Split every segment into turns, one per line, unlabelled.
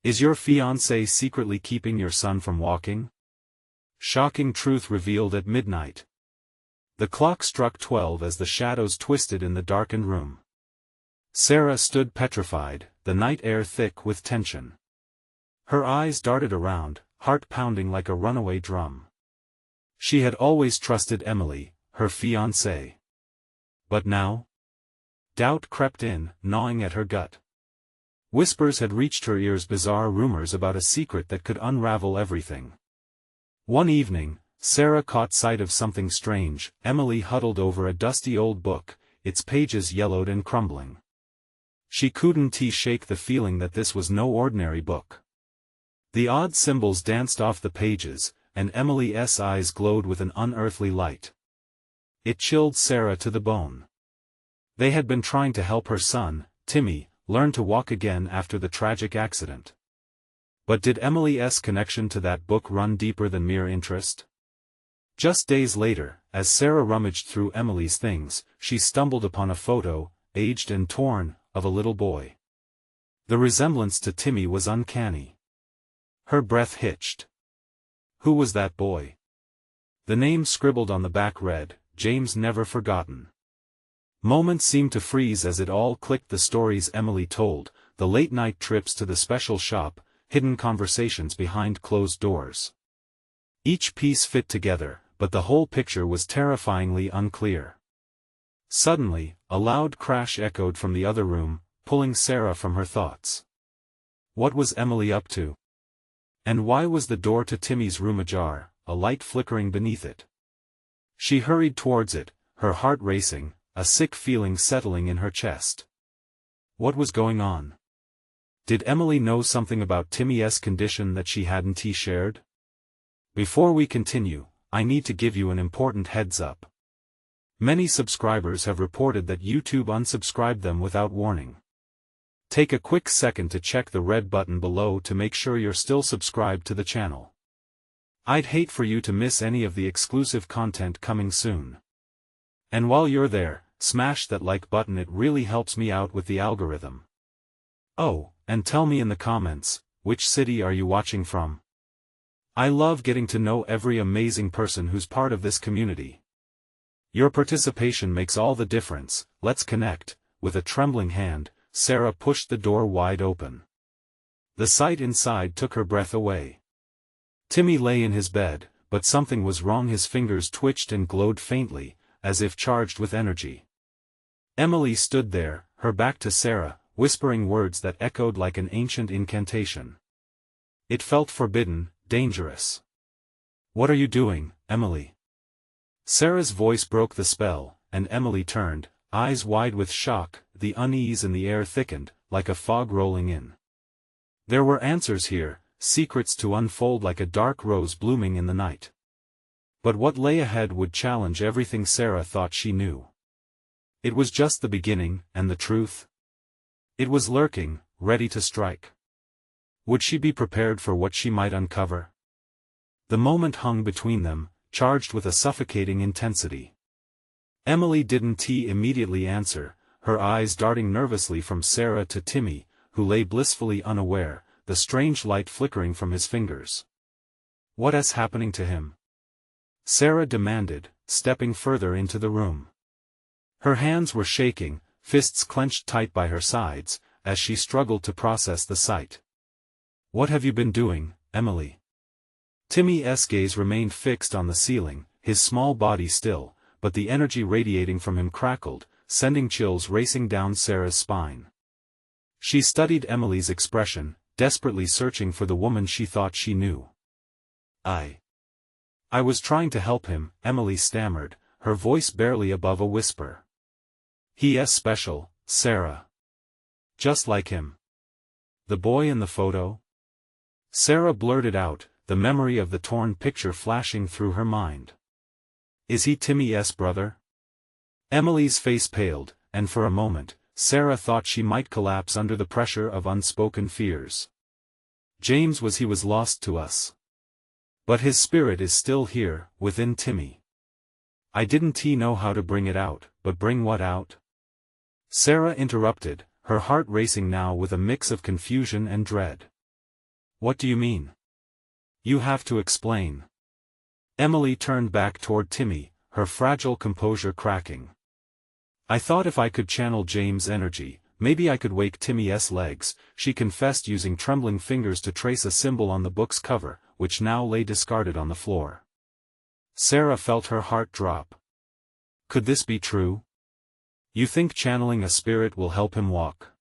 Is your fiancé secretly keeping your son from walking? Shocking truth revealed at midnight. The clock struck 12 as the shadows twisted in the darkened room. Sarah stood petrified, the night air thick with tension. Her eyes darted around, heart pounding like a runaway drum. She had always trusted Emily, her fiancé. But now? Doubt crept in, gnawing at her gut. Whispers had reached her ears, bizarre rumors about a secret that could unravel everything. One evening, Sarah caught sight of something strange. Emily huddled over a dusty old book, its pages yellowed and crumbling. She couldn't shake the feeling that this was no ordinary book. The odd symbols danced off the pages, and Emily's eyes glowed with an unearthly light. It chilled Sarah to the bone. They had been trying to help her son, Timmy, learn to walk again after the tragic accident. But did Emily's connection to that book run deeper than mere interest? Just days later, as Sarah rummaged through Emily's things, she stumbled upon a photo, aged and torn, of a little boy. The resemblance to Timmy was uncanny. Her breath hitched. Who was that boy? The name scribbled on the back read, James Never Forgotten. Moments seemed to freeze as it all clicked: the stories Emily told, the late-night trips to the special shop, hidden conversations behind closed doors. Each piece fit together, but the whole picture was terrifyingly unclear. Suddenly, a loud crash echoed from the other room, pulling Sarah from her thoughts. What was Emily up to? And why was the door to Timmy's room ajar, a light flickering beneath it? She hurried towards it, her heart racing, a sick feeling settling in her chest. What was going on? Did Emily know something about Timmy's condition that she hadn't shared? Before we continue, I need to give you an important heads up. Many subscribers have reported that YouTube unsubscribed them without warning. Take a quick second to check the red button below to make sure you're still subscribed to the channel. I'd hate for you to miss any of the exclusive content coming soon. And while you're there, smash that like button, it really helps me out with the algorithm. Oh, and tell me in the comments, which city are you watching from? I love getting to know every amazing person who's part of this community. Your participation makes all the difference. Let's connect. With a trembling hand, Sarah pushed the door wide open. The sight inside took her breath away. Timmy lay in his bed, but something was wrong. His fingers twitched and glowed faintly, as if charged with energy. Emily stood there, her back to Sarah, whispering words that echoed like an ancient incantation. It felt forbidden, dangerous. What are you doing, Emily? Sarah's voice broke the spell, and Emily turned, eyes wide with shock. The unease in the air thickened, like a fog rolling in. There were answers here, secrets to unfold like a dark rose blooming in the night. But what lay ahead would challenge everything Sarah thought she knew. It was just the beginning, and the truth? It was lurking, ready to strike. Would she be prepared for what she might uncover? The moment hung between them, charged with a suffocating intensity. Emily didn't immediately answer, her eyes darting nervously from Sarah to Timmy, who lay blissfully unaware, the strange light flickering from his fingers. What's happening to him? Sarah demanded, stepping further into the room. Her hands were shaking, fists clenched tight by her sides, as she struggled to process the sight. What have you been doing, Emily? Timmy's gaze remained fixed on the ceiling, his small body still, but the energy radiating from him crackled, sending chills racing down Sarah's spine. She studied Emily's expression, desperately searching for the woman she thought she knew. I was trying to help him, Emily stammered, her voice barely above a whisper. He's special, Sarah. Just like him. The boy in the photo? Sarah blurted out, the memory of the torn picture flashing through her mind. Is he Timmy's brother? Emily's face paled, and for a moment, Sarah thought she might collapse under the pressure of unspoken fears. James was lost to us. But his spirit is still here, within Timmy. I didn't know how to bring it out, but bring what out? Sarah interrupted, her heart racing now with a mix of confusion and dread. What do you mean? You have to explain. Emily turned back toward Timmy, her fragile composure cracking. I thought if I could channel James' energy, maybe I could wake Timmy's legs, she confessed using trembling fingers to trace a symbol on the book's cover, which now lay discarded on the floor. Sarah felt her heart drop. Could this be true? You think channeling a spirit will help him walk?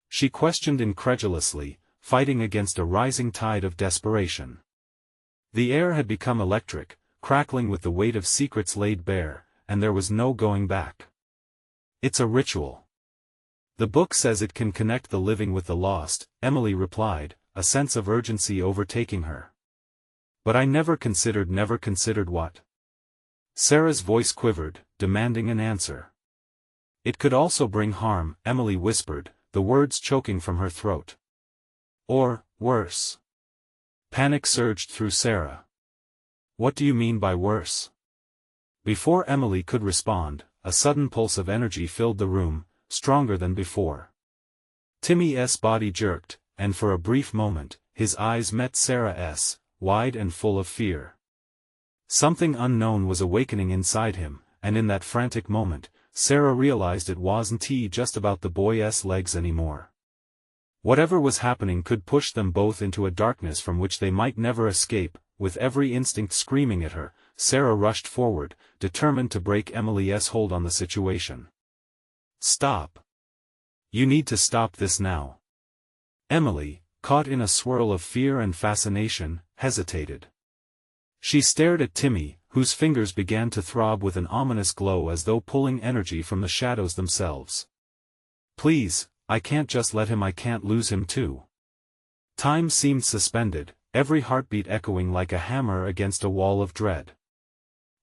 She questioned incredulously, fighting against a rising tide of desperation. The air had become electric, crackling with the weight of secrets laid bare, and there was no going back. It's a ritual. The book says it can connect the living with the lost, Emily replied, a sense of urgency overtaking her. But I never considered what? Sarah's voice quivered, demanding an answer. It could also bring harm, Emily whispered, the words choking from her throat. Or, worse. Panic surged through Sarah. What do you mean by worse? Before Emily could respond, a sudden pulse of energy filled the room, stronger than before. Timmy's body jerked, and for a brief moment, his eyes met Sarah's, wide and full of fear. Something unknown was awakening inside him, and in that frantic moment, Sarah realized it wasn't just about the boy's legs anymore. Whatever was happening could push them both into a darkness from which they might never escape. With every instinct screaming at her, Sarah rushed forward, determined to break Emily's hold on the situation. Stop. You need to stop this now. Emily, caught in a swirl of fear and fascination, hesitated. She stared at Timmy, whose fingers began to throb with an ominous glow as though pulling energy from the shadows themselves. Please, I can't just let him, I can't lose him too. Time seemed suspended, every heartbeat echoing like a hammer against a wall of dread.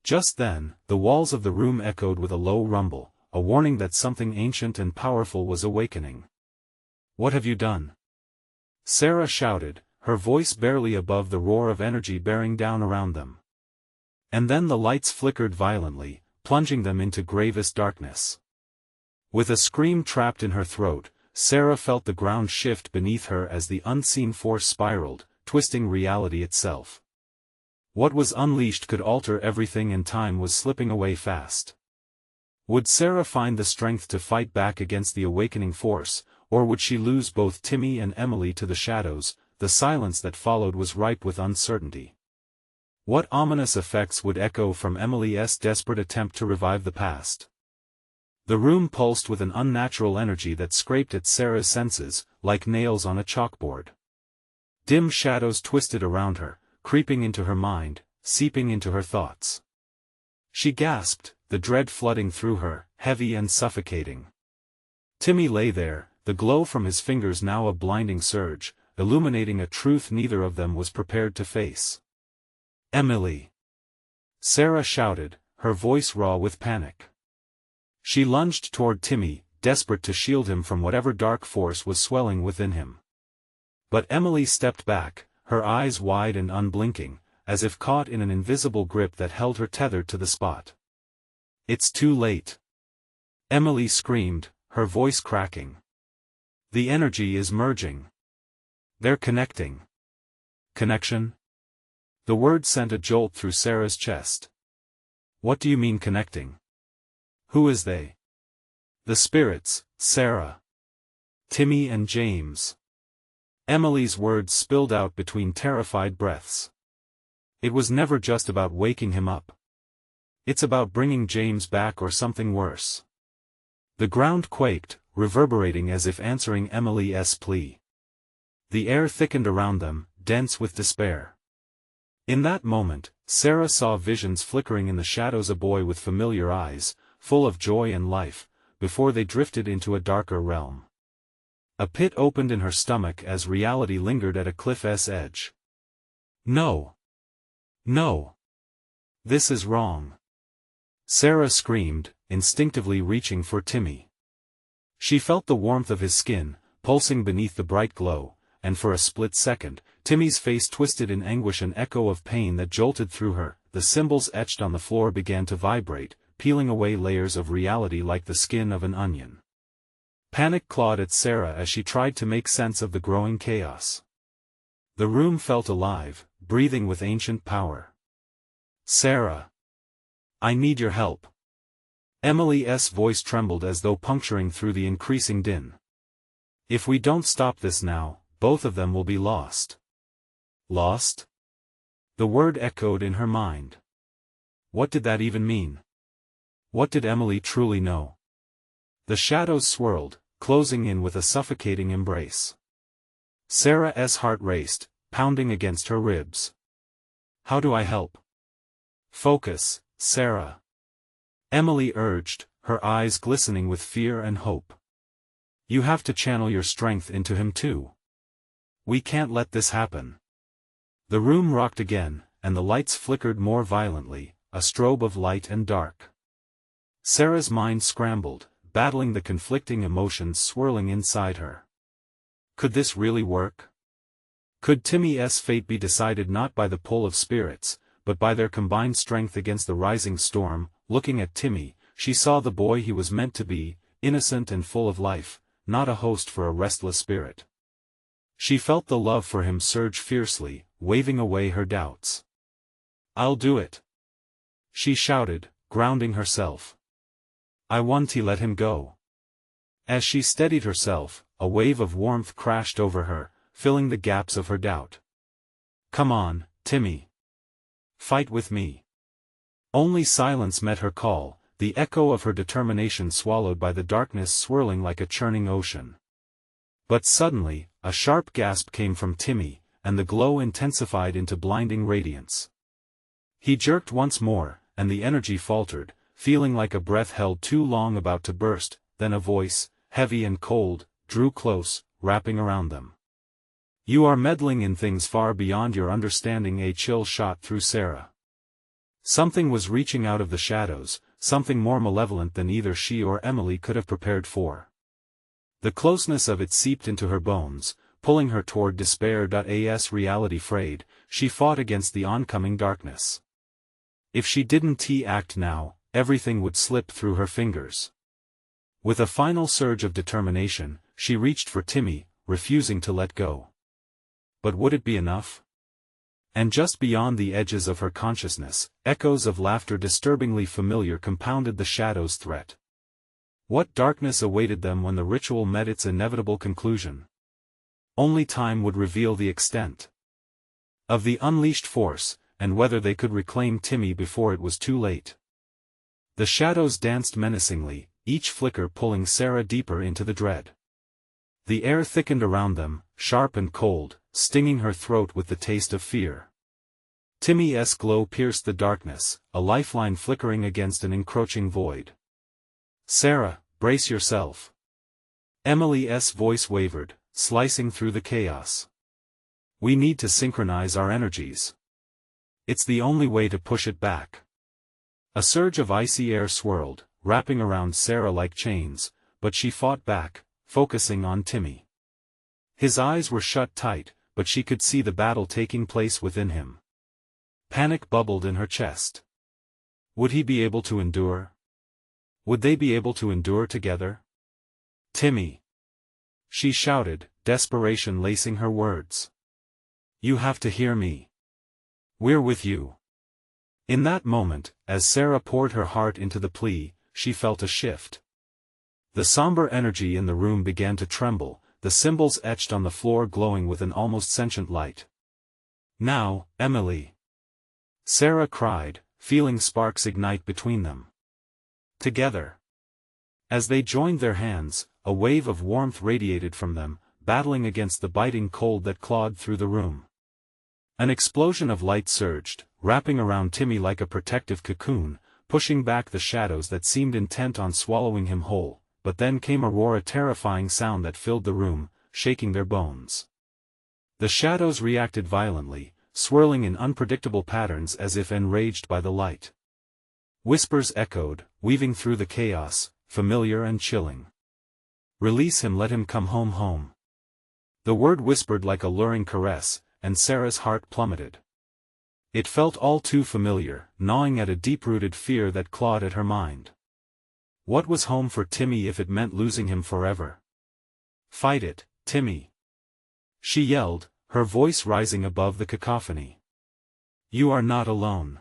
Just then, the walls of the room echoed with a low rumble, a warning that something ancient and powerful was awakening. What have you done? Sarah shouted, her voice barely above the roar of energy bearing down around them. And then the lights flickered violently, plunging them into gravest darkness. With a scream trapped in her throat, Sarah felt the ground shift beneath her as the unseen force spiraled, twisting reality itself. What was unleashed could alter everything, and time was slipping away fast. Would Sarah find the strength to fight back against the awakening force, or would she lose both Timmy and Emily to the shadows? The silence that followed was ripe with uncertainty. What ominous effects would echo from Emily's desperate attempt to revive the past? The room pulsed with an unnatural energy that scraped at Sarah's senses, like nails on a chalkboard. Dim shadows twisted around her, creeping into her mind, seeping into her thoughts. She gasped, the dread flooding through her, heavy and suffocating. Timmy lay there, the glow from his fingers now a blinding surge, illuminating a truth neither of them was prepared to face. Emily! Sarah shouted, her voice raw with panic. She lunged toward Timmy, desperate to shield him from whatever dark force was swelling within him. But Emily stepped back, her eyes wide and unblinking, as if caught in an invisible grip that held her tethered to the spot. It's too late. Emily screamed, her voice cracking. The energy is merging. They're connecting. Connection? The word sent a jolt through Sarah's chest. What do you mean connecting? Who is they? The spirits, Sarah. Timmy and James. Emily's words spilled out between terrified breaths. It was never just about waking him up. It's about bringing James back or something worse. The ground quaked, reverberating as if answering Emily's plea. The air thickened around them, dense with despair. In that moment, Sarah saw visions flickering in the shadows, a boy with familiar eyes, full of joy and life, before they drifted into a darker realm. A pit opened in her stomach as reality lingered at a cliff's edge. No! No! This is wrong! Sarah screamed, instinctively reaching for Timmy. She felt the warmth of his skin, pulsing beneath the bright glow, and for a split second, Timmy's face twisted in anguish, an echo of pain that jolted through her. The symbols etched on the floor began to vibrate, peeling away layers of reality like the skin of an onion. Panic clawed at Sarah as she tried to make sense of the growing chaos. The room felt alive, breathing with ancient power. Sarah. I need your help. Emily's voice trembled as though puncturing through the increasing din. If we don't stop this now, both of them will be lost. Lost? The word echoed in her mind. What did that even mean? What did Emily truly know? The shadows swirled, closing in with a suffocating embrace. Sarah's heart raced, pounding against her ribs. How do I help? Focus, Sarah. Emily urged, her eyes glistening with fear and hope. You have to channel your strength into him too. We can't let this happen. The room rocked again, and the lights flickered more violently, a strobe of light and dark. Sarah's mind scrambled, battling the conflicting emotions swirling inside her. Could this really work? Could Timmy's fate be decided not by the pull of spirits, but by their combined strength against the rising storm? Looking at Timmy, she saw the boy he was meant to be, innocent and full of life, not a host for a restless spirit. She felt the love for him surge fiercely, waving away her doubts. I'll do it. She shouted, grounding herself. I want to let him go. As she steadied herself, a wave of warmth crashed over her, filling the gaps of her doubt. Come on, Timmy. Fight with me. Only silence met her call, the echo of her determination swallowed by the darkness swirling like a churning ocean. But suddenly, a sharp gasp came from Timmy, and the glow intensified into blinding radiance. He jerked once more, and the energy faltered, feeling like a breath held too long about to burst. Then a voice, heavy and cold, drew close, wrapping around them. You are meddling in things far beyond your understanding. A chill shot through Sarah. Something was reaching out of the shadows, something more malevolent than either she or Emily could have prepared for. The closeness of it seeped into her bones, pulling her toward despair. As reality frayed, she fought against the oncoming darkness. If she didn't act now, everything would slip through her fingers. With a final surge of determination, she reached for Timmy, refusing to let go. But would it be enough? And just beyond the edges of her consciousness, echoes of laughter disturbingly familiar compounded the shadow's threat. What darkness awaited them when the ritual met its inevitable conclusion? Only time would reveal the extent of the unleashed force, and whether they could reclaim Timmy before it was too late. The shadows danced menacingly, each flicker pulling Sarah deeper into the dread. The air thickened around them, sharp and cold, stinging her throat with the taste of fear. Timmy's glow pierced the darkness, a lifeline flickering against an encroaching void. Sarah, brace yourself. Emily's voice wavered, slicing through the chaos. We need to synchronize our energies. It's the only way to push it back. A surge of icy air swirled, wrapping around Sarah like chains, but she fought back, focusing on Timmy. His eyes were shut tight, but she could see the battle taking place within him. Panic bubbled in her chest. Would he be able to endure? Would they be able to endure together? Timmy! She shouted, desperation lacing her words. You have to hear me. We're with you. In that moment, as Sarah poured her heart into the plea, she felt a shift. The somber energy in the room began to tremble, the symbols etched on the floor glowing with an almost sentient light. Now, Emily! Sarah cried, feeling sparks ignite between them. Together. As they joined their hands, a wave of warmth radiated from them, battling against the biting cold that clawed through the room. An explosion of light surged, wrapping around Timmy like a protective cocoon, pushing back the shadows that seemed intent on swallowing him whole. But then came a roar, a terrifying sound that filled the room, shaking their bones. The shadows reacted violently, swirling in unpredictable patterns as if enraged by the light. Whispers echoed, weaving through the chaos, familiar and chilling. Release him, let him come home. The word whispered like a luring caress, and Sarah's heart plummeted. It felt all too familiar, gnawing at a deep-rooted fear that clawed at her mind. What was home for Timmy if it meant losing him forever? Fight it, Timmy! She yelled, her voice rising above the cacophony. You are not alone.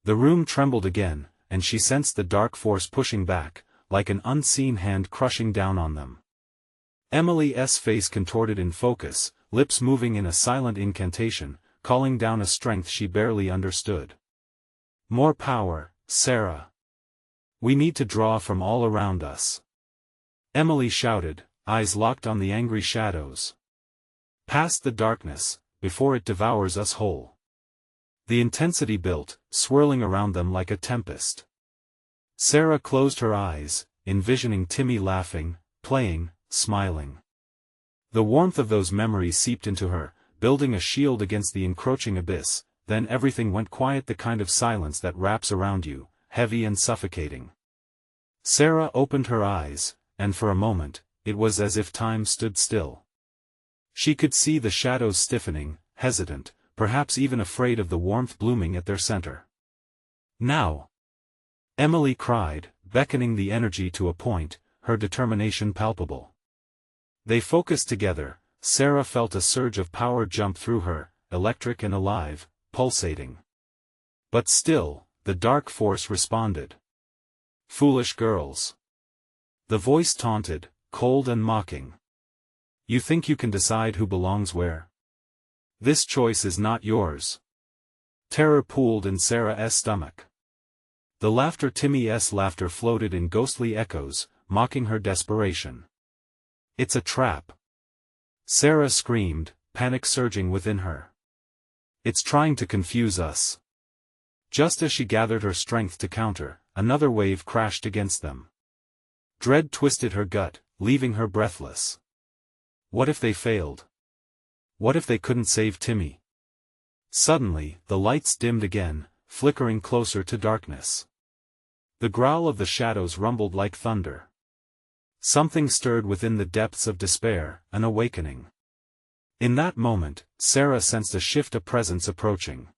The room trembled again, and she sensed the dark force pushing back, like an unseen hand crushing down on them. Emily's face contorted in focus, lips moving in a silent incantation, calling down a strength she barely understood. More power, Sarah. We need to draw from all around us. Emily shouted, eyes locked on the angry shadows. Past the darkness, before it devours us whole. The intensity built, swirling around them like a tempest. Sarah closed her eyes, envisioning Timmy laughing, playing, smiling. The warmth of those memories seeped into her, building a shield against the encroaching abyss. Then everything went quiet, the kind of silence that wraps around you, heavy and suffocating. Sarah opened her eyes, and for a moment, it was as if time stood still. She could see the shadows stiffening, hesitant, perhaps even afraid of the warmth blooming at their center. Now! Emily cried, beckoning the energy to a point, her determination palpable. They focused together. Sarah felt a surge of power jump through her, electric and alive, pulsating. But still, the dark force responded. Foolish girls. The voice taunted, cold and mocking. You think you can decide who belongs where? This choice is not yours. Terror pooled in Sarah's stomach. The laughter, Timmy's laughter, floated in ghostly echoes, mocking her desperation. It's a trap. Sarah screamed, panic surging within her. It's trying to confuse us. Just as she gathered her strength to counter, another wave crashed against them. Dread twisted her gut, leaving her breathless. What if they failed? What if they couldn't save Timmy? Suddenly, the lights dimmed again, flickering closer to darkness. The growl of the shadows rumbled like thunder. Something stirred within the depths of despair, an awakening. In that moment, Sarah sensed a shift, a presence approaching.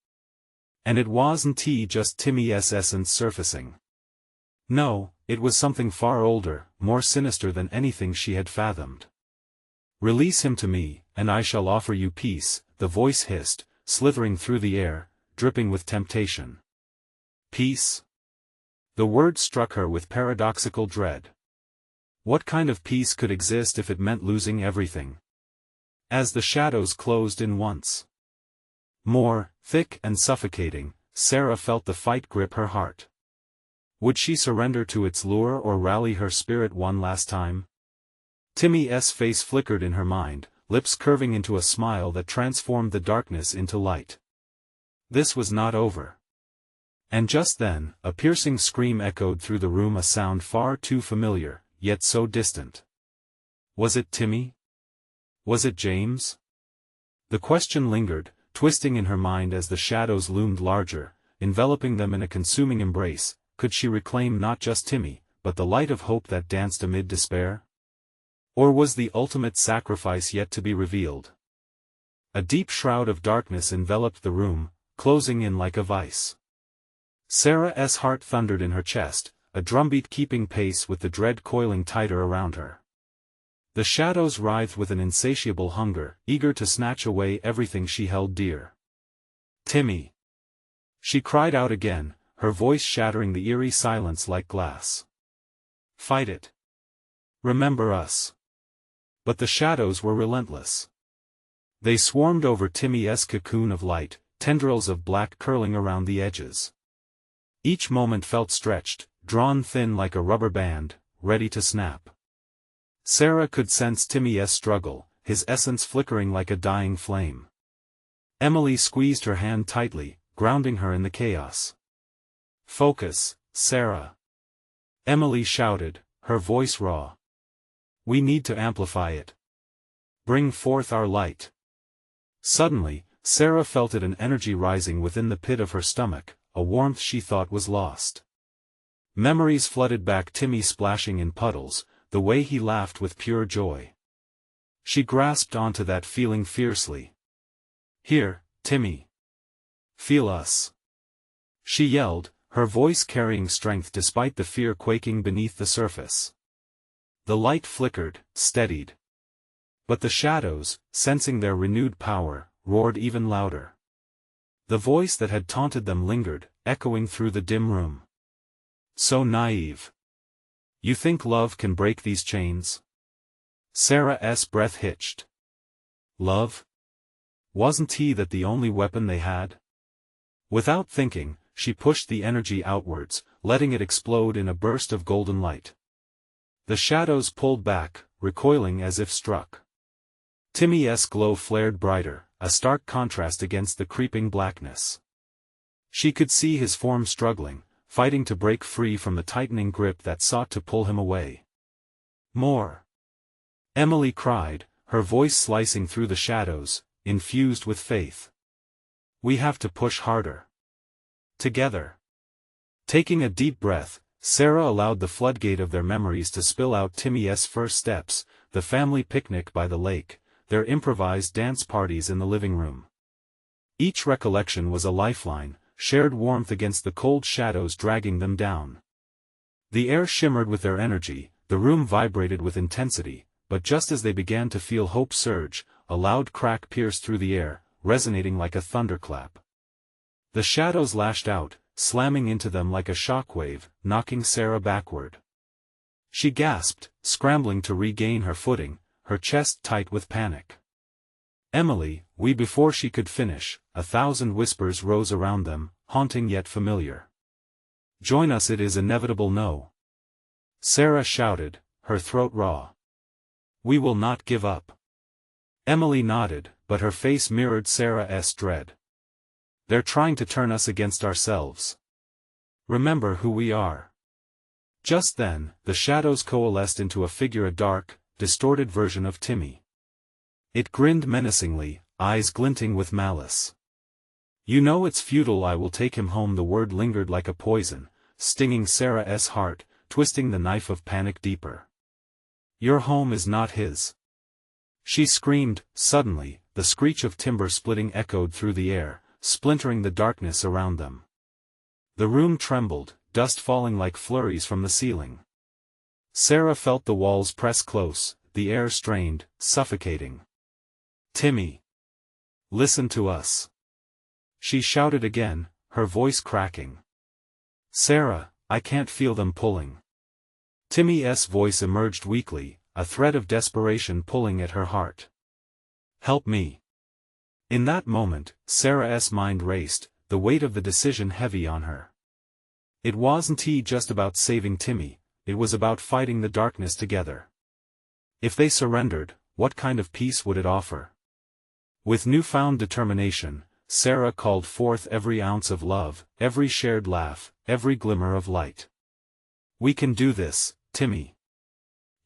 And it wasn't just Timmy's essence surfacing. No, it was something far older, more sinister than anything she had fathomed. Release him to me, and I shall offer you peace, the voice hissed, slithering through the air, dripping with temptation. Peace? The word struck her with paradoxical dread. What kind of peace could exist if it meant losing everything? As the shadows closed in once more, thick and suffocating, Sarah felt the fight grip her heart. Would she surrender to its lure or rally her spirit one last time? Timmy's face flickered in her mind, lips curving into a smile that transformed the darkness into light. This was not over. And just then, a piercing scream echoed through the room, a sound far too familiar, yet so distant. Was it Timmy? Was it James? The question lingered, twisting in her mind as the shadows loomed larger, enveloping them in a consuming embrace. Could she reclaim not just Timmy, but the light of hope that danced amid despair? Or was the ultimate sacrifice yet to be revealed? A deep shroud of darkness enveloped the room, closing in like a vice. Sarah's heart thundered in her chest, a drumbeat keeping pace with the dread coiling tighter around her. The shadows writhed with an insatiable hunger, eager to snatch away everything she held dear. Timmy! She cried out again, her voice shattering the eerie silence like glass. Fight it! Remember us! But the shadows were relentless. They swarmed over Timmy's cocoon of light, tendrils of black curling around the edges. Each moment felt stretched, drawn thin like a rubber band, ready to snap. Sarah could sense Timmy's struggle, his essence flickering like a dying flame. Emily squeezed her hand tightly, grounding her in the chaos. Focus, Sarah! Emily shouted, her voice raw. We need to amplify it. Bring forth our light. Suddenly, Sarah felt an energy rising within the pit of her stomach, a warmth she thought was lost. Memories flooded back, Timmy splashing in puddles, the way he laughed with pure joy. She grasped onto that feeling fiercely. Here, Timmy. Feel us. She yelled, her voice carrying strength despite the fear quaking beneath the surface. The light flickered, steadied. But the shadows, sensing their renewed power, roared even louder. The voice that had taunted them lingered, echoing through the dim room. So naive. You think love can break these chains? Sarah's breath hitched. Love? Wasn't he that the only weapon they had? Without thinking, she pushed the energy outwards, letting it explode in a burst of golden light. The shadows pulled back, recoiling as if struck. Timmy's glow flared brighter, a stark contrast against the creeping blackness. She could see his form struggling, fighting to break free from the tightening grip that sought to pull him away. More! Emily cried, her voice slicing through the shadows, infused with faith. We have to push harder. Together. Taking a deep breath, Sarah allowed the floodgate of their memories to spill out. Timmy's first steps, the family picnic by the lake, their improvised dance parties in the living room. Each recollection was a lifeline, shared warmth against the cold shadows dragging them down. The air shimmered with their energy, the room vibrated with intensity, but just as they began to feel hope surge, a loud crack pierced through the air, resonating like a thunderclap. The shadows lashed out, slamming into them like a shockwave, knocking Sarah backward. She gasped, scrambling to regain her footing, her chest tight with panic. Emily, we before she could finish, 1,000 whispers rose around them, haunting yet familiar. Join us, it is inevitable. No. Sarah shouted, her throat raw. We will not give up. Emily nodded, but her face mirrored Sarah's dread. They're trying to turn us against ourselves. Remember who we are. Just then, the shadows coalesced into a figure, a dark, distorted version of Timmy. It grinned menacingly, eyes glinting with malice. You know it's futile, I will take him home. The word lingered like a poison, stinging Sarah's heart, twisting the knife of panic deeper. Your home is not his. She screamed. Suddenly, the screech of timber splitting echoed through the air, splintering the darkness around them. The room trembled, dust falling like flurries from the ceiling. Sarah felt the walls press close, the air strained, suffocating. Timmy! Listen to us! She shouted again, her voice cracking. Sarah, I can't feel them pulling. Timmy's voice emerged weakly, a thread of desperation pulling at her heart. Help me! In that moment, Sarah's mind raced, the weight of the decision heavy on her. It wasn't just about saving Timmy, it was about fighting the darkness together. If they surrendered, what kind of peace would it offer? With newfound determination, Sarah called forth every ounce of love, every shared laugh, every glimmer of light. We can do this, Timmy.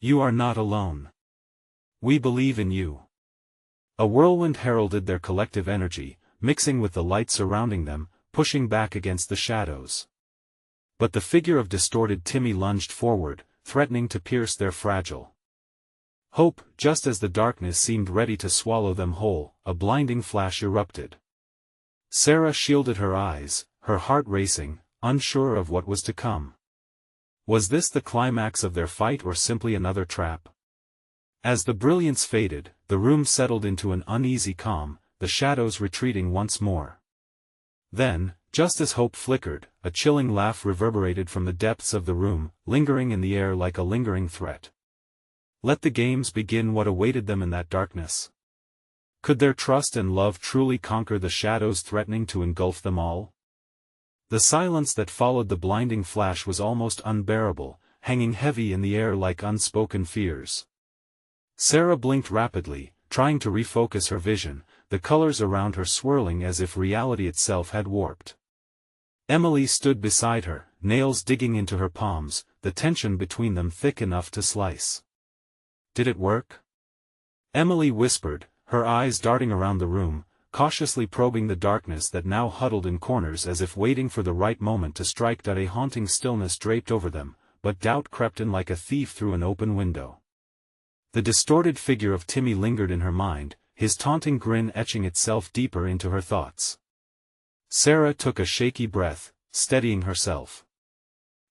You are not alone. We believe in you. A whirlwind heralded their collective energy, mixing with the light surrounding them, pushing back against the shadows. But the figure of distorted Timmy lunged forward, threatening to pierce their fragile hope. Just as the darkness seemed ready to swallow them whole, a blinding flash erupted. Sarah shielded her eyes, her heart racing, unsure of what was to come. Was this the climax of their fight or simply another trap? As the brilliance faded, the room settled into an uneasy calm, the shadows retreating once more. Then, just as hope flickered, a chilling laugh reverberated from the depths of the room, lingering in the air like a lingering threat. Let the games begin. What awaited them in that darkness? Could their trust and love truly conquer the shadows threatening to engulf them all? The silence that followed the blinding flash was almost unbearable, hanging heavy in the air like unspoken fears. Sarah blinked rapidly, trying to refocus her vision, the colors around her swirling as if reality itself had warped. Emily stood beside her, nails digging into her palms, the tension between them thick enough to slice. Did it work? Emily whispered, her eyes darting around the room, cautiously probing the darkness that now huddled in corners as if waiting for the right moment to strike. A haunting stillness draped over them, but doubt crept in like a thief through an open window. The distorted figure of Timmy lingered in her mind, his taunting grin etching itself deeper into her thoughts. Sarah took a shaky breath, steadying herself.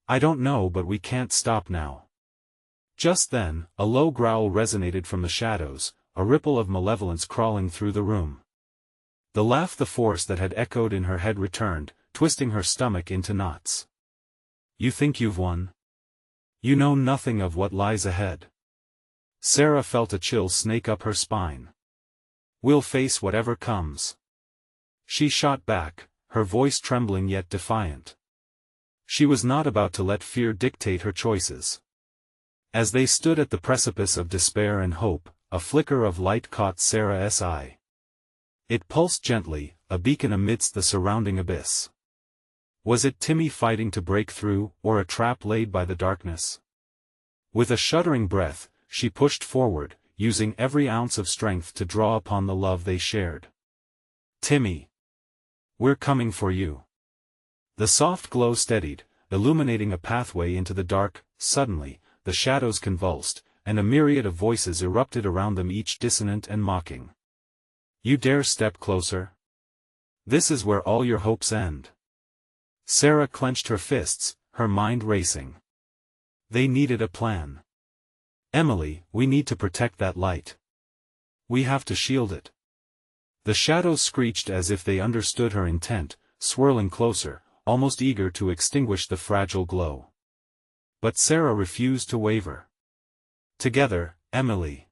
I don't know, but we can't stop now. Just then, a low growl resonated from the shadows, a ripple of malevolence crawling through the room. The force that had echoed in her head returned, twisting her stomach into knots. You think you've won? You know nothing of what lies ahead. Sarah felt a chill snake up her spine. We'll face whatever comes. She shot back, her voice trembling yet defiant. She was not about to let fear dictate her choices. As they stood at the precipice of despair and hope, a flicker of light caught Sarah's eye. It pulsed gently, a beacon amidst the surrounding abyss. Was it Timmy fighting to break through, or a trap laid by the darkness? With a shuddering breath, she pushed forward, using every ounce of strength to draw upon the love they shared. Timmy. We're coming for you. The soft glow steadied, illuminating a pathway into the dark. Suddenly, the shadows convulsed, and a myriad of voices erupted around them, each dissonant and mocking. You dare step closer? This is where all your hopes end. Sarah clenched her fists, her mind racing. They needed a plan. Emily, we need to protect that light. We have to shield it. The shadows screeched as if they understood her intent, swirling closer, almost eager to extinguish the fragile glow. But Sarah refused to waver. Together, Emily.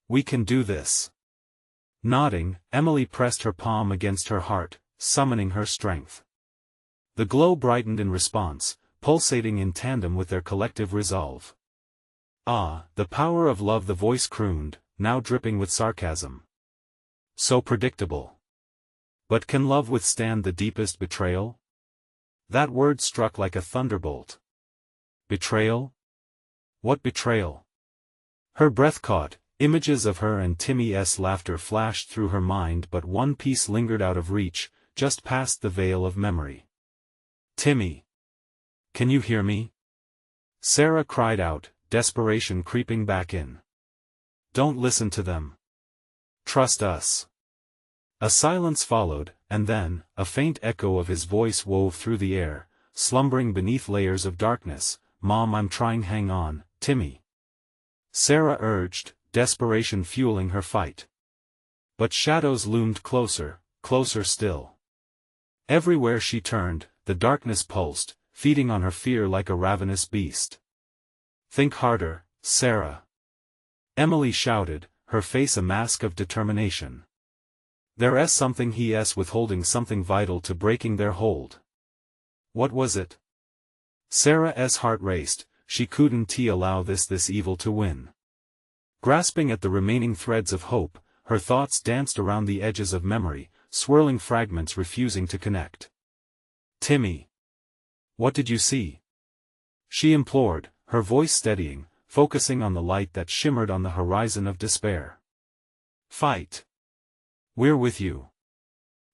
We can do this. Nodding, Emily pressed her palm against her heart, summoning her strength. The glow brightened in response, pulsating in tandem with their collective resolve. Ah, the power of love, the voice crooned, now dripping with sarcasm. So predictable. But can love withstand the deepest betrayal? That word struck like a thunderbolt. Betrayal? What betrayal? Her breath caught, images of her and Timmy's laughter flashed through her mind, but one piece lingered out of reach, just past the veil of memory. Timmy. Can you hear me? Sarah cried out, desperation creeping back in. Don't listen to them. Trust us. A silence followed, and then, a faint echo of his voice wove through the air, slumbering beneath layers of darkness. Mom, I'm trying, hang on, Timmy. Sarah urged, desperation fueling her fight. But shadows loomed closer, closer still. Everywhere she turned, the darkness pulsed, feeding on her fear like a ravenous beast. Think harder, Sarah. Emily shouted, her face a mask of determination. There's something he's withholding, something vital to breaking their hold. What was it? Sarah's heart raced, she couldn't allow this evil to win. Grasping at the remaining threads of hope, her thoughts danced around the edges of memory, swirling fragments refusing to connect. Timmy. What did you see? She implored, her voice steadying, focusing on the light that shimmered on the horizon of despair. Fight. We're with you.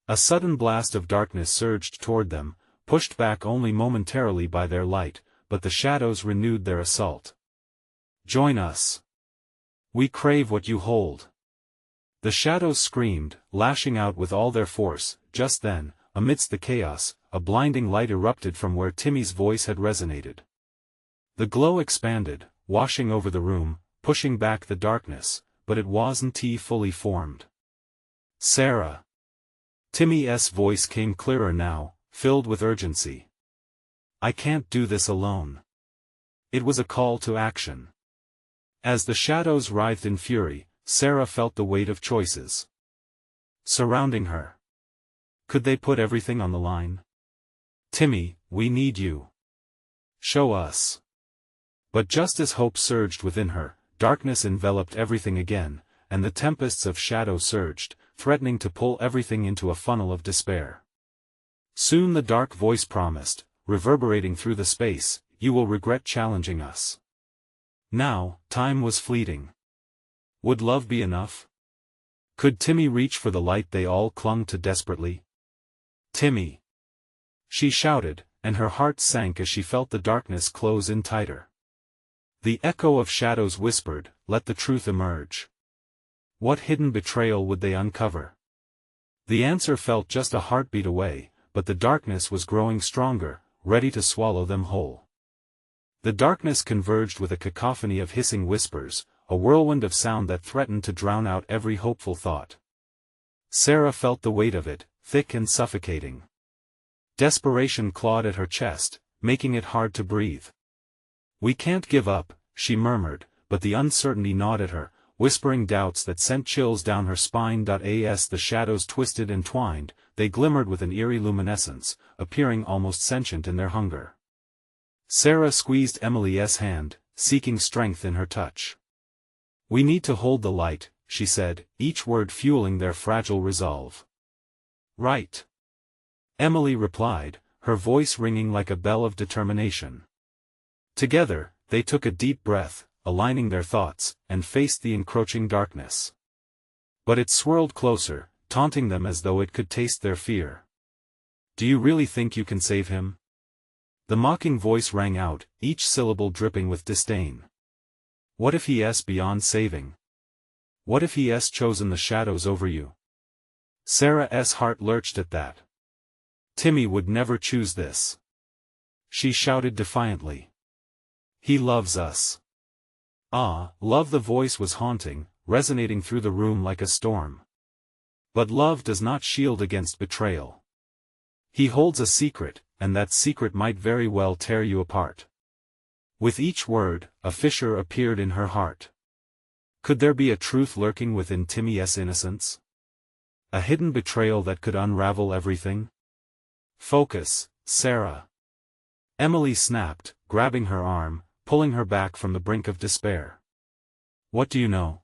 A sudden blast of darkness surged toward them, pushed back only momentarily by their light, but the shadows renewed their assault. Join us. We crave what you hold. The shadows screamed, lashing out with all their force. Just then, amidst the chaos, a blinding light erupted from where Timmy's voice had resonated. The glow expanded, washing over the room, pushing back the darkness, but it wasn't fully formed. Sarah. Timmy's voice came clearer now, filled with urgency. I can't do this alone. It was a call to action. As the shadows writhed in fury, Sarah felt the weight of choices surrounding her. Could they put everything on the line? Timmy, we need you. Show us. But just as hope surged within her, darkness enveloped everything again, and the tempests of shadow surged, threatening to pull everything into a funnel of despair. Soon the dark voice promised, reverberating through the space, you will regret challenging us. Now, time was fleeting. Would love be enough? Could Timmy reach for the light they all clung to desperately? Timmy! She shouted, and her heart sank as she felt the darkness close in tighter. The echo of shadows whispered, let the truth emerge. What hidden betrayal would they uncover? The answer felt just a heartbeat away, but the darkness was growing stronger, ready to swallow them whole. The darkness converged with a cacophony of hissing whispers, a whirlwind of sound that threatened to drown out every hopeful thought. Sarah felt the weight of it, thick and suffocating. Desperation clawed at her chest, making it hard to breathe. "We can't give up," she murmured, but the uncertainty gnawed at her, whispering doubts that sent chills down her spine. As the shadows twisted and twined, they glimmered with an eerie luminescence, appearing almost sentient in their hunger. Sarah squeezed Emily's hand, seeking strength in her touch. "We need to hold the light," she said, each word fueling their fragile resolve. "Right," Emily replied, her voice ringing like a bell of determination. Together, they took a deep breath, aligning their thoughts, and faced the encroaching darkness. But it swirled closer, taunting them as though it could taste their fear. "Do you really think you can save him?" The mocking voice rang out, each syllable dripping with disdain. "What if he is beyond saving? What if he has chosen the shadows over you?" Sarah's heart lurched at that. "Timmy would never choose this," she shouted defiantly. "He loves us." "Ah, love." The voice was haunting, resonating through the room like a storm. "But love does not shield against betrayal. He holds a secret, and that secret might very well tear you apart." With each word, a fissure appeared in her heart. Could there be a truth lurking within Timmy's innocence? A hidden betrayal that could unravel everything? "Focus, Sarah," Emily snapped, grabbing her arm, pulling her back from the brink of despair. "What do you know?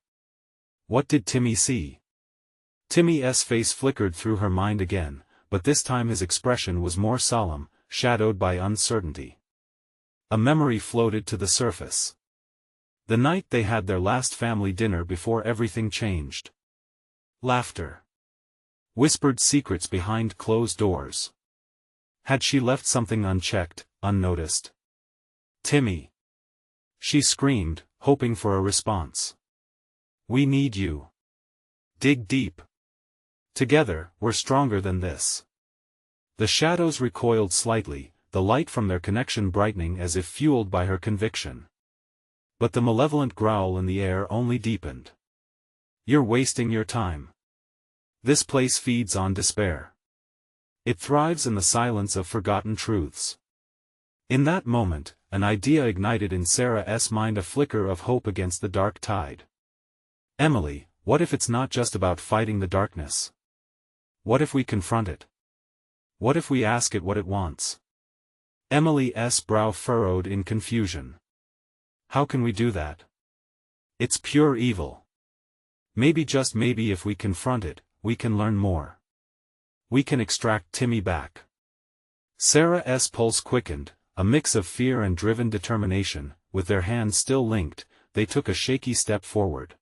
What did Timmy see?" Timmy's face flickered through her mind again, but this time his expression was more solemn, shadowed by uncertainty. A memory floated to the surface. The night they had their last family dinner before everything changed. Laughter. Whispered secrets behind closed doors. Had she left something unchecked, unnoticed? "Timmy!" she screamed, hoping for a response. "We need you. Dig deep. Together, we're stronger than this." The shadows recoiled slightly, the light from their connection brightening as if fueled by her conviction. But the malevolent growl in the air only deepened. "You're wasting your time. This place feeds on despair. It thrives in the silence of forgotten truths." In that moment, an idea ignited in Sarah's mind, a flicker of hope against the dark tide. "Emily, what if it's not just about fighting the darkness? What if we confront it? What if we ask it what it wants?" Emily's brow furrowed in confusion. "How can we do that? It's pure evil." "Maybe, just maybe, if we confront it, we can learn more. We can extract Timmy back." Sarah's pulse quickened, a mix of fear and driven determination. With their hands still linked, they took a shaky step forward.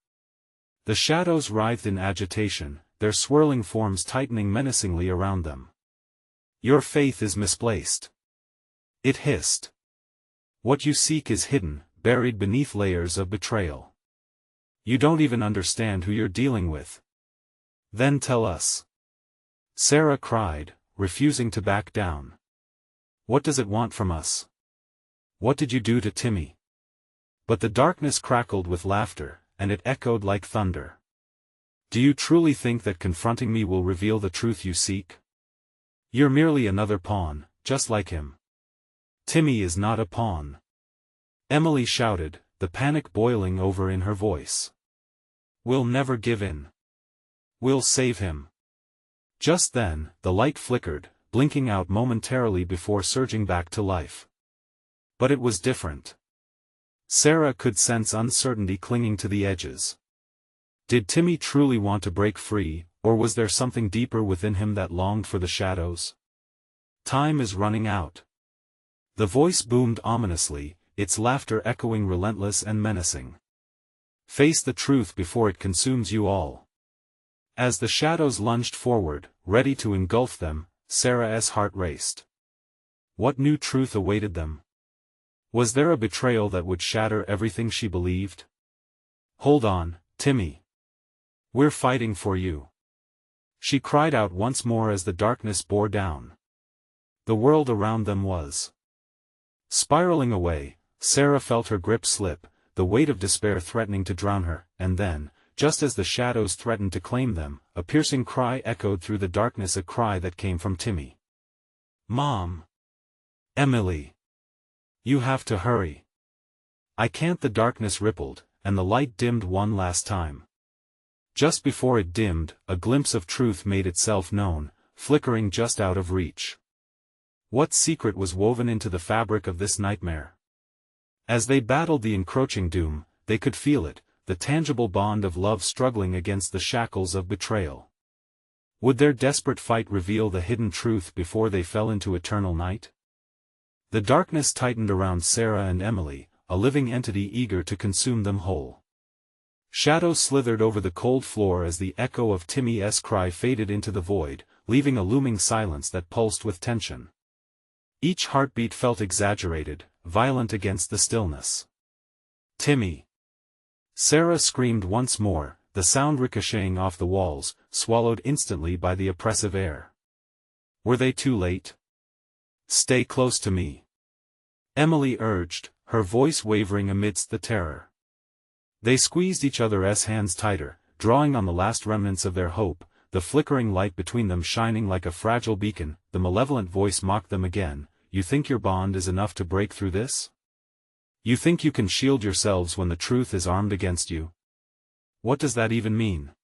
The shadows writhed in agitation, their swirling forms tightening menacingly around them. "Your faith is misplaced," it hissed. "What you seek is hidden, buried beneath layers of betrayal. You don't even understand who you're dealing with." "Then tell us," Sarah cried, refusing to back down. "What does it want from us? What did you do to Timmy?" But the darkness crackled with laughter, and it echoed like thunder. "Do you truly think that confronting me will reveal the truth you seek? You're merely another pawn, just like him." "Timmy is not a pawn," Emily shouted, the panic boiling over in her voice. "We'll never give in. We'll save him." Just then, the light flickered, blinking out momentarily before surging back to life. But it was different. Sarah could sense uncertainty clinging to the edges. Did Timmy truly want to break free, or was there something deeper within him that longed for the shadows? "Time is running out." The voice boomed ominously, its laughter echoing relentless and menacing. "Face the truth before it consumes you all." As the shadows lunged forward, ready to engulf them, Sarah's heart raced. What new truth awaited them? Was there a betrayal that would shatter everything she believed? "Hold on, Timmy. We're fighting for you," she cried out once more as the darkness bore down. The world around them was spiraling away. Sarah felt her grip slip, the weight of despair threatening to drown her, and then, just as the shadows threatened to claim them, a piercing cry echoed through the darkness, a cry that came from Timmy. "Mom! Emily! You have to hurry! I can't." The darkness rippled, and the light dimmed one last time. Just before it dimmed, a glimpse of truth made itself known, flickering just out of reach. What secret was woven into the fabric of this nightmare? As they battled the encroaching doom, they could feel it, the tangible bond of love struggling against the shackles of betrayal. Would their desperate fight reveal the hidden truth before they fell into eternal night? The darkness tightened around Sarah and Emily, a living entity eager to consume them whole. Shadows slithered over the cold floor as the echo of Timmy's cry faded into the void, leaving a looming silence that pulsed with tension. Each heartbeat felt exaggerated, violent against the stillness. "Timmy!" Sarah screamed once more, the sound ricocheting off the walls, swallowed instantly by the oppressive air. Were they too late? "Stay close to me," Emily urged, her voice wavering amidst the terror. They squeezed each other's hands tighter, drawing on the last remnants of their hope, the flickering light between them shining like a fragile beacon. The malevolent voice mocked them again. "You think your bond is enough to break through this? You think you can shield yourselves when the truth is armed against you? What does that even mean?"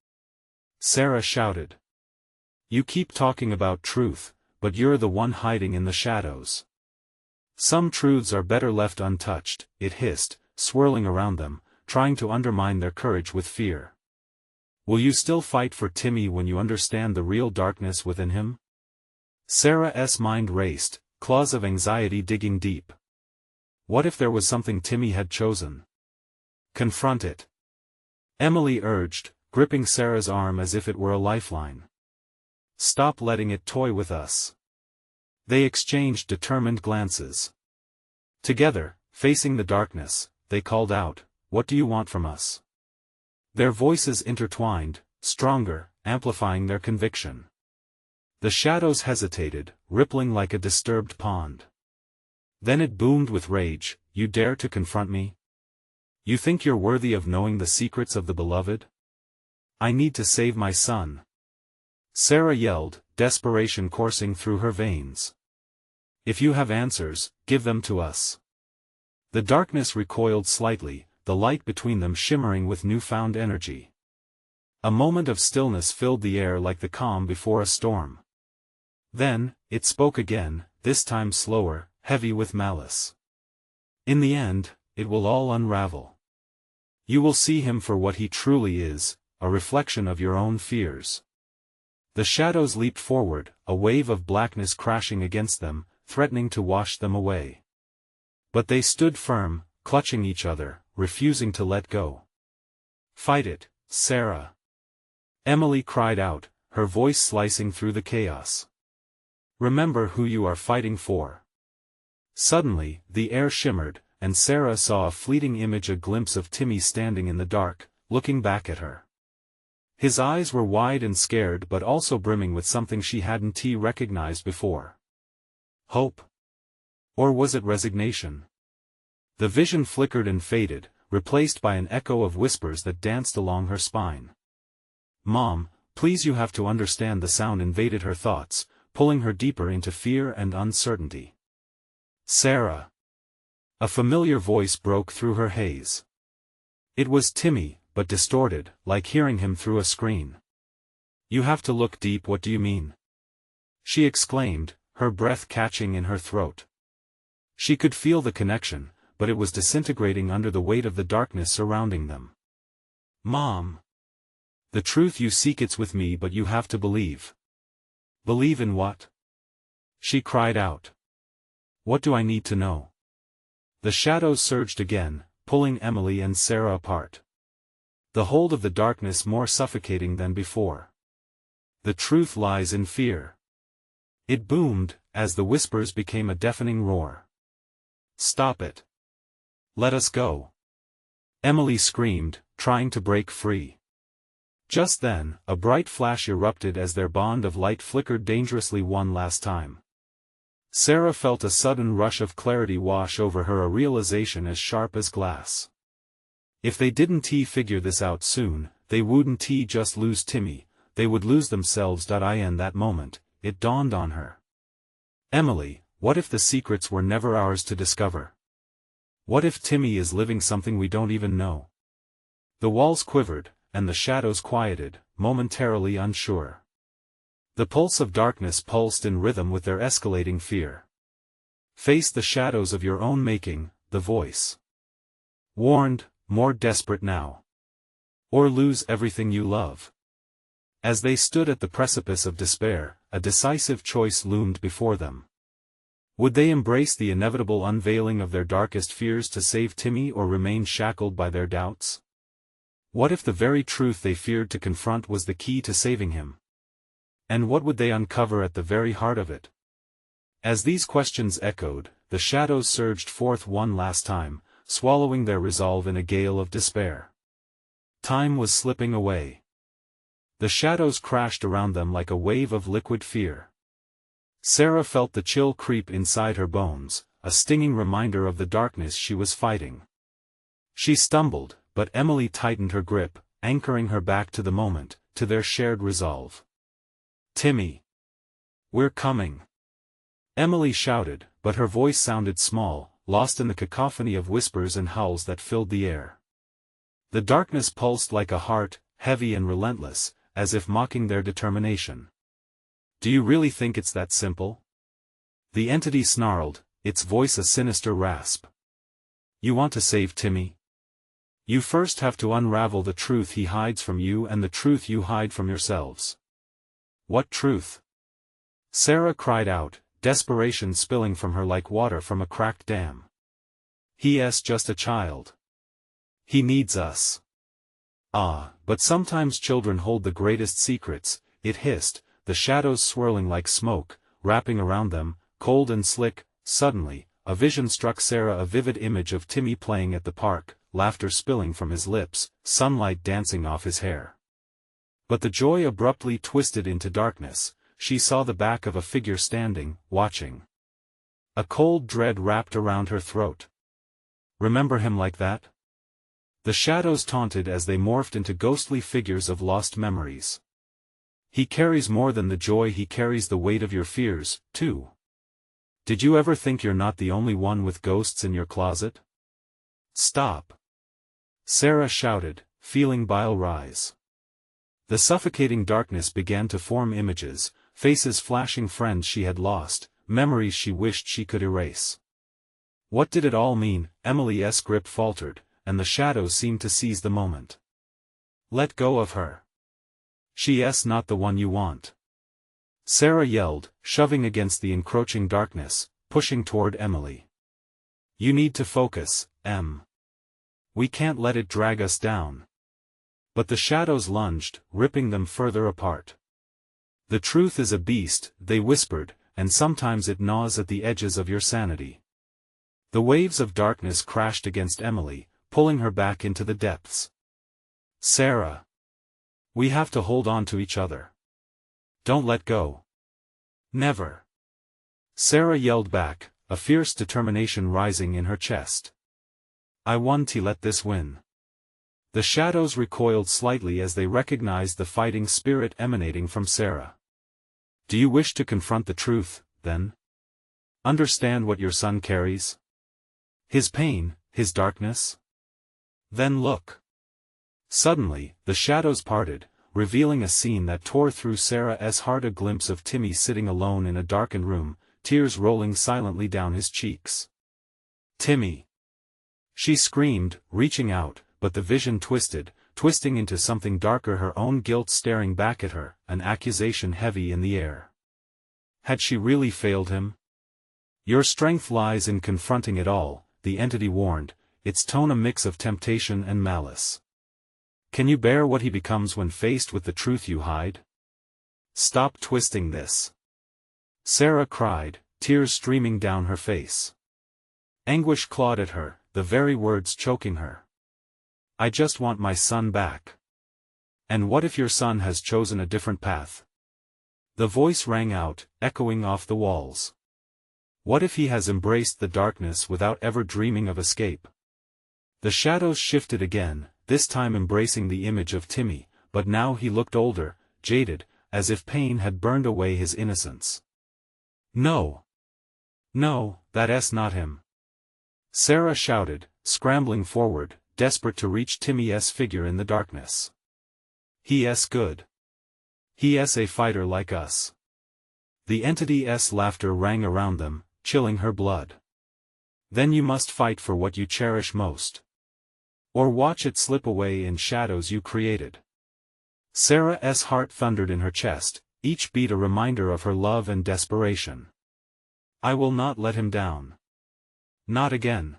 Sarah shouted. "You keep talking about truth, but you're the one hiding in the shadows. Some truths are better left untouched," it hissed, swirling around them, trying to undermine their courage with fear. "Will you still fight for Timmy when you understand the real darkness within him?" Sarah's mind raced, claws of anxiety digging deep. What if there was something Timmy had chosen? "Confront it," Emily urged, gripping Sarah's arm as if it were a lifeline. "Stop letting it toy with us." They exchanged determined glances. Together, facing the darkness, they called out, "What do you want from us?" Their voices intertwined, stronger, amplifying their conviction. The shadows hesitated, rippling like a disturbed pond. Then it boomed with rage. "You dare to confront me? You think you're worthy of knowing the secrets of the beloved? I need to save my son," Sarah yelled, desperation coursing through her veins. "If you have answers, give them to us." The darkness recoiled slightly, the light between them shimmering with newfound energy. A moment of stillness filled the air like the calm before a storm. Then, it spoke again, this time slower, heavy with malice. "In the end, it will all unravel. You will see him for what he truly is, a reflection of your own fears." The shadows leaped forward, a wave of blackness crashing against them, threatening to wash them away. But they stood firm, clutching each other, refusing to let go. "Fight it, Sarah!" Emily cried out, her voice slicing through the chaos. "Remember who you are fighting for." Suddenly, the air shimmered, and Sarah saw a fleeting image, a glimpse of Timmy standing in the dark, looking back at her. His eyes were wide and scared but also brimming with something she hadn't recognized before. Hope? Or was it resignation? The vision flickered and faded, replaced by an echo of whispers that danced along her spine. "Mom, please, you have to understand." The sound invaded her thoughts, pulling her deeper into fear and uncertainty. "Sarah!" A familiar voice broke through her haze. It was Timmy, but distorted, like hearing him through a screen. "You have to look deep." "What do you mean?" she exclaimed, her breath catching in her throat. She could feel the connection, but it was disintegrating under the weight of the darkness surrounding them. "Mom! The truth you seek, it's with me, but you have to believe." "Believe in what?" she cried out. "What do I need to know?" The shadows surged again, pulling Emily and Sarah apart. The hold of the darkness more suffocating than before. "The truth lies in fear." It boomed, as the whispers became a deafening roar. "Stop it. Let us go," Emily screamed, trying to break free. Just then, a bright flash erupted as their bond of light flickered dangerously one last time. Sarah felt a sudden rush of clarity wash over her, a realization as sharp as glass. If they didn't figure this out soon, they wouldn't just lose Timmy, they would lose themselves. In that moment, it dawned on her. Emily, what if the secrets were never ours to discover? What if Timmy is living something we don't even know? The walls quivered, and the shadows quieted, momentarily unsure. The pulse of darkness pulsed in rhythm with their escalating fear. Face the shadows of your own making, the voice warned, more desperate now. Or lose everything you love. As they stood at the precipice of despair, a decisive choice loomed before them. Would they embrace the inevitable unveiling of their darkest fears to save Timmy or remain shackled by their doubts? What if the very truth they feared to confront was the key to saving him? And what would they uncover at the very heart of it? As these questions echoed, the shadows surged forth one last time, swallowing their resolve in a gale of despair. Time was slipping away. The shadows crashed around them like a wave of liquid fear. Sarah felt the chill creep inside her bones, a stinging reminder of the darkness she was fighting. She stumbled, but Emily tightened her grip, anchoring her back to the moment, to their shared resolve. "Timmy! We're coming!" Emily shouted, but her voice sounded small, lost in the cacophony of whispers and howls that filled the air. The darkness pulsed like a heart, heavy and relentless, as if mocking their determination. "Do you really think it's that simple?" The entity snarled, its voice a sinister rasp. "You want to save Timmy? You first have to unravel the truth he hides from you and the truth you hide from yourselves." "What truth?" Sarah cried out, desperation spilling from her like water from a cracked dam. "He's just a child. He needs us." "Ah, but sometimes children hold the greatest secrets," it hissed, the shadows swirling like smoke, wrapping around them, cold and slick. Suddenly, a vision struck Sarah, a vivid image of Timmy playing at the park, laughter spilling from his lips, sunlight dancing off his hair. But the joy abruptly twisted into darkness. She saw the back of a figure standing, watching. A cold dread wrapped around her throat. "Remember him like that?" The shadows taunted as they morphed into ghostly figures of lost memories. "He carries more than the joy, he carries the weight of your fears, too. Did you ever think you're not the only one with ghosts in your closet?" "Stop!" Sarah shouted, feeling bile rise. The suffocating darkness began to form images, faces flashing, friends she had lost, memories she wished she could erase. What did it all mean? Emily's grip faltered, and the shadows seemed to seize the moment. "Let go of her. She's not the one you want," Sarah yelled, shoving against the encroaching darkness, pushing toward Emily. "You need to focus, Em. We can't let it drag us down." But the shadows lunged, ripping them further apart. "The truth is a beast," they whispered, "and sometimes it gnaws at the edges of your sanity." The waves of darkness crashed against Emily, pulling her back into the depths. "Sarah! We have to hold on to each other. Don't let go. Never." Sarah yelled back, a fierce determination rising in her chest. "I want to let this win." The shadows recoiled slightly as they recognized the fighting spirit emanating from Sarah. "Do you wish to confront the truth, then? Understand what your son carries? His pain, his darkness? Then look." Suddenly, the shadows parted, revealing a scene that tore through Sarah's heart, a glimpse of Timmy sitting alone in a darkened room, tears rolling silently down his cheeks. "Timmy!" She screamed, reaching out, but the vision twisting into something darker, her own guilt staring back at her, an accusation heavy in the air. Had she really failed him? "Your strength lies in confronting it all," the entity warned, its tone a mix of temptation and malice. "Can you bear what he becomes when faced with the truth you hide? Stop twisting this." Sarah cried, tears streaming down her face. Anguish clawed at her, the very words choking her. "I just want my son back." "And what if your son has chosen a different path?" The voice rang out, echoing off the walls. "What if he has embraced the darkness without ever dreaming of escape?" The shadows shifted again, this time embracing the image of Timmy, but now he looked older, jaded, as if pain had burned away his innocence. No. No, that's not him. Sarah shouted, scrambling forward, desperate to reach Timmy's figure in the darkness. He's good. He's a fighter like us. The entity's laughter rang around them, chilling her blood. Then you must fight for what you cherish most. Or watch it slip away in shadows you created. Sarah's heart thundered in her chest, each beat a reminder of her love and desperation. I will not let him down. Not again.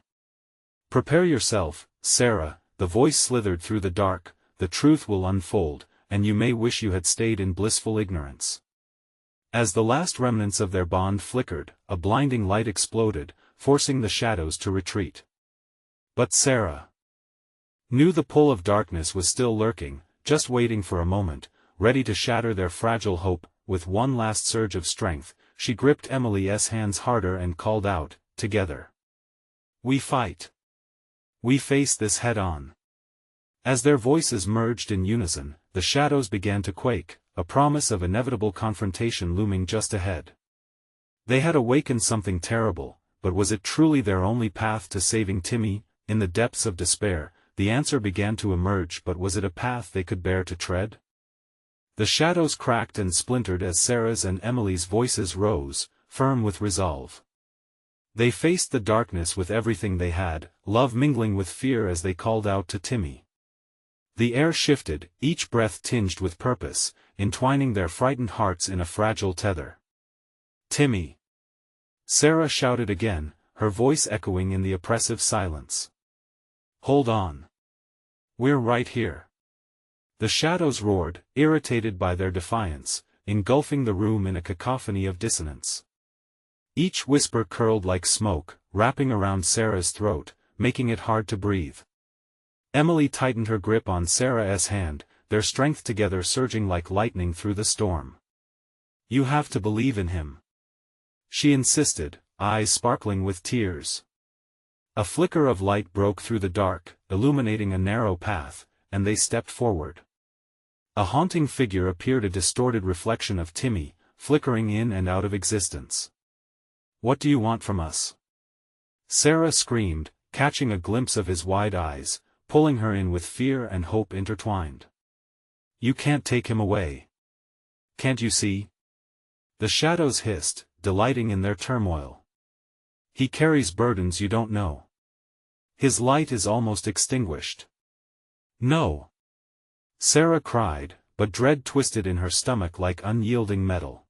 Prepare yourself, Sarah, the voice slithered through the dark, the truth will unfold, and you may wish you had stayed in blissful ignorance. As the last remnants of their bond flickered, a blinding light exploded, forcing the shadows to retreat. But Sarah knew the pull of darkness was still lurking, just waiting for a moment, ready to shatter their fragile hope. With one last surge of strength, she gripped Emily's hands harder and called out, together. We fight. We face this head-on. As their voices merged in unison, the shadows began to quake, a promise of inevitable confrontation looming just ahead. They had awakened something terrible, but was it truly their only path to saving Timmy? In the depths of despair, the answer began to emerge, but was it a path they could bear to tread? The shadows cracked and splintered as Sarah's and Emily's voices rose, firm with resolve. They faced the darkness with everything they had, love mingling with fear as they called out to Timmy. The air shifted, each breath tinged with purpose, entwining their frightened hearts in a fragile tether. Timmy! Sarah shouted again, her voice echoing in the oppressive silence. Hold on. We're right here. The shadows roared, irritated by their defiance, engulfing the room in a cacophony of dissonance. Each whisper curled like smoke, wrapping around Sarah's throat, making it hard to breathe. Emily tightened her grip on Sarah's hand, their strength together surging like lightning through the storm. You have to believe in him. She insisted, eyes sparkling with tears. A flicker of light broke through the dark, illuminating a narrow path, and they stepped forward. A haunting figure appeared, a distorted reflection of Timmy, flickering in and out of existence. What do you want from us? Sarah screamed, catching a glimpse of his wide eyes, pulling her in with fear and hope intertwined. You can't take him away. Can't you see? The shadows hissed, delighting in their turmoil. He carries burdens you don't know. His light is almost extinguished. No. Sarah cried, but dread twisted in her stomach like unyielding metal.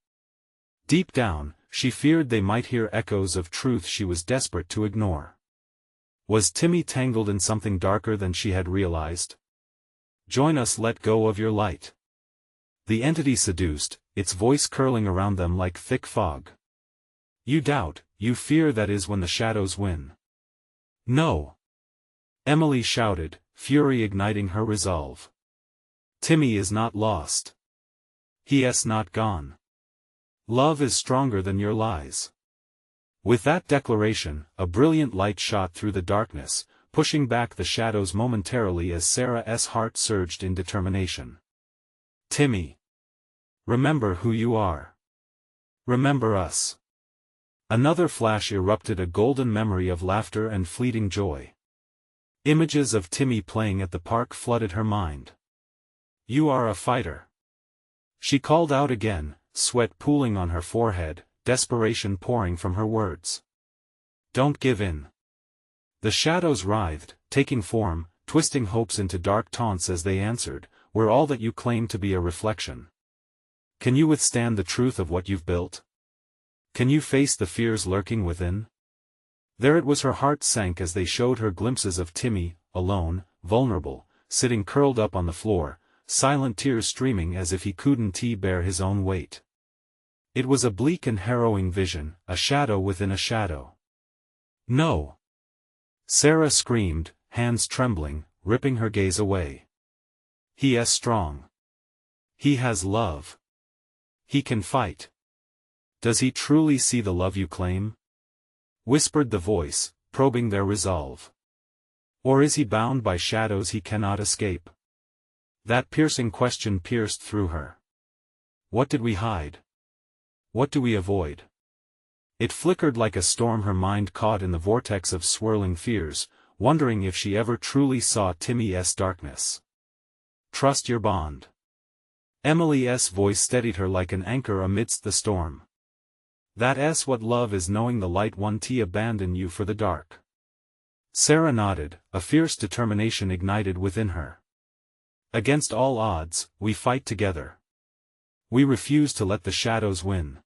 Deep down, she feared they might hear echoes of truth she was desperate to ignore. Was Timmy tangled in something darker than she had realized? Join us, let go of your light. The entity seduced, its voice curling around them like thick fog. You doubt, you fear, that is when the shadows win. No. Emily shouted, fury igniting her resolve. Timmy is not lost. He's not gone. Love is stronger than your lies. With that declaration, a brilliant light shot through the darkness, pushing back the shadows momentarily as Sarah's heart surged in determination. Timmy! Remember who you are. Remember us. Another flash erupted, a golden memory of laughter and fleeting joy. Images of Timmy playing at the park flooded her mind. You are a fighter. She called out again, sweat pooling on her forehead, desperation pouring from her words. Don't give in. The shadows writhed, taking form, twisting hopes into dark taunts as they answered, we're all that you claim to be, a reflection. Can you withstand the truth of what you've built? Can you face the fears lurking within? There it was, her heart sank as they showed her glimpses of Timmy, alone, vulnerable, sitting curled up on the floor, silent tears streaming as if he couldn't bear his own weight. It was a bleak and harrowing vision, a shadow within a shadow. No! Sarah screamed, hands trembling, ripping her gaze away. He is strong. He has love. He can fight. Does he truly see the love you claim? Whispered the voice, probing their resolve. Or is he bound by shadows he cannot escape? That piercing question pierced through her. What did we hide? What do we avoid? It flickered like a storm, her mind caught in the vortex of swirling fears, wondering if she ever truly saw Timmy's darkness. Trust your bond. Emily's voice steadied her like an anchor amidst the storm. That's what love is, knowing the light won't abandon you for the dark. Sarah nodded, a fierce determination ignited within her. Against all odds, we fight together. We refuse to let the shadows win.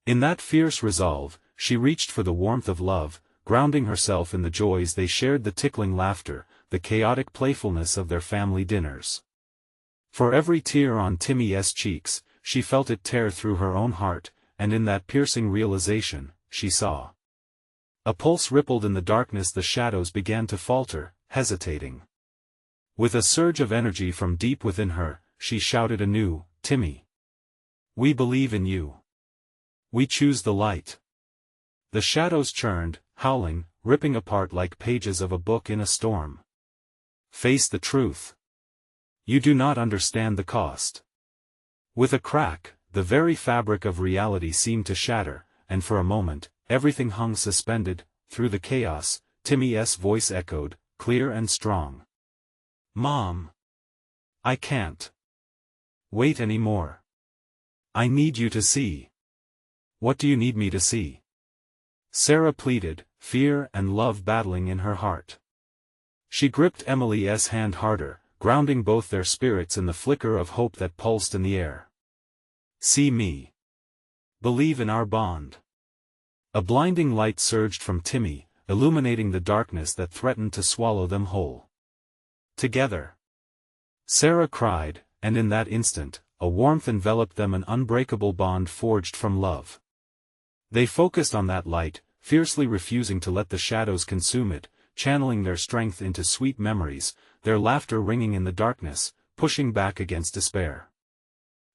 In that fierce resolve, she reached for the warmth of love, grounding herself in the joys they shared, the tickling laughter, the chaotic playfulness of their family dinners. For every tear on Timmy's cheeks, she felt it tear through her own heart, and in that piercing realization, she saw. A pulse rippled in the darkness, the shadows began to falter, hesitating. With a surge of energy from deep within her, she shouted anew, "Timmy! We believe in you. We choose the light." The shadows churned, howling, ripping apart like pages of a book in a storm. Face the truth. You do not understand the cost. With a crack, the very fabric of reality seemed to shatter, and for a moment, everything hung suspended. Through the chaos, Timmy's voice echoed, clear and strong. "Mom! I can't wait anymore. I need you to see." "What do you need me to see?" Sarah pleaded, fear and love battling in her heart. She gripped Emily's hand harder, grounding both their spirits in the flicker of hope that pulsed in the air. "See me. Believe in our bond." A blinding light surged from Timmy, illuminating the darkness that threatened to swallow them whole. "Together!" Sarah cried, and in that instant, a warmth enveloped them, an unbreakable bond forged from love. They focused on that light, fiercely refusing to let the shadows consume it, channeling their strength into sweet memories, their laughter ringing in the darkness, pushing back against despair.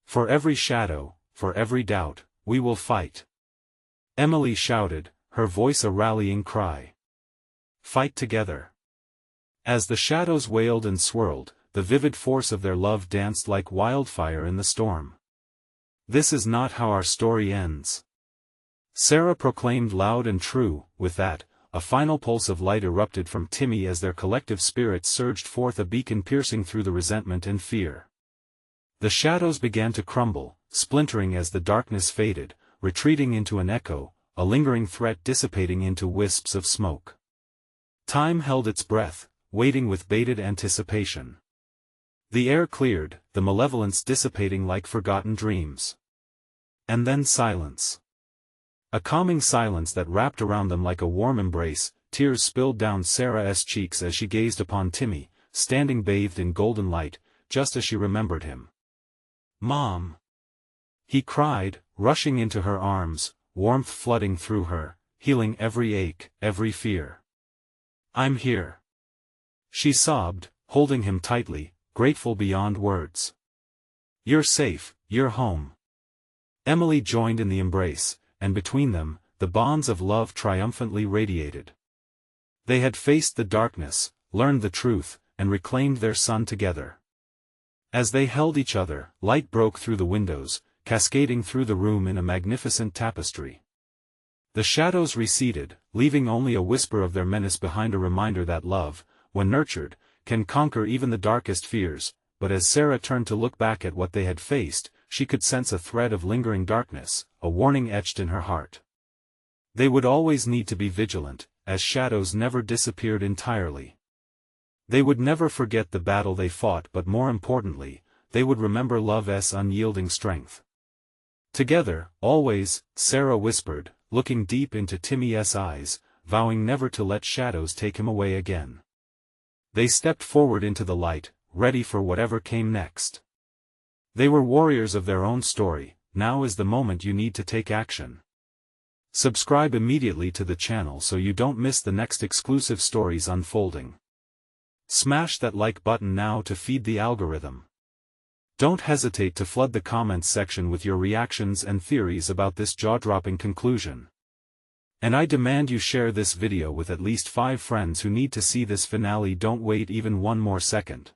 "For every shadow, for every doubt, we will fight," Emily shouted, her voice a rallying cry. "Fight together." As the shadows wailed and swirled, the vivid force of their love danced like wildfire in the storm. "This is not how our story ends," Sarah proclaimed loud and true. With that, a final pulse of light erupted from Timmy as their collective spirits surged forth, a beacon piercing through the resentment and fear. The shadows began to crumble, splintering as the darkness faded, retreating into an echo, a lingering threat dissipating into wisps of smoke. Time held its breath, waiting with bated anticipation. The air cleared, the malevolence dissipating like forgotten dreams. And then silence. A calming silence that wrapped around them like a warm embrace. Tears spilled down Sarah's cheeks as she gazed upon Timmy, standing bathed in golden light, just as she remembered him. "Mom!" he cried, rushing into her arms, warmth flooding through her, healing every ache, every fear. "I'm here," she sobbed, holding him tightly, grateful beyond words. "You're safe, you're home." Emily joined in the embrace, and between them, the bonds of love triumphantly radiated. They had faced the darkness, learned the truth, and reclaimed their son together. As they held each other, light broke through the windows, cascading through the room in a magnificent tapestry. The shadows receded, leaving only a whisper of their menace behind, a reminder that love, when nurtured, can conquer even the darkest fears. But as Sarah turned to look back at what they had faced, she could sense a thread of lingering darkness, a warning etched in her heart. They would always need to be vigilant, as shadows never disappeared entirely. They would never forget the battle they fought, but more importantly, they would remember love's unyielding strength. "Together, always," Sarah whispered, looking deep into Timmy's eyes, vowing never to let shadows take him away again. They stepped forward into the light, ready for whatever came next. They were warriors of their own story. Now is the moment you need to take action. Subscribe immediately to the channel so you don't miss the next exclusive stories unfolding. Smash that like button now to feed the algorithm. Don't hesitate to flood the comments section with your reactions and theories about this jaw-dropping conclusion. And I demand you share this video with at least 5 friends who need to see this finale. Don't wait even one more second.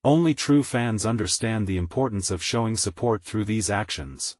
Only true fans understand the importance of showing support through these actions.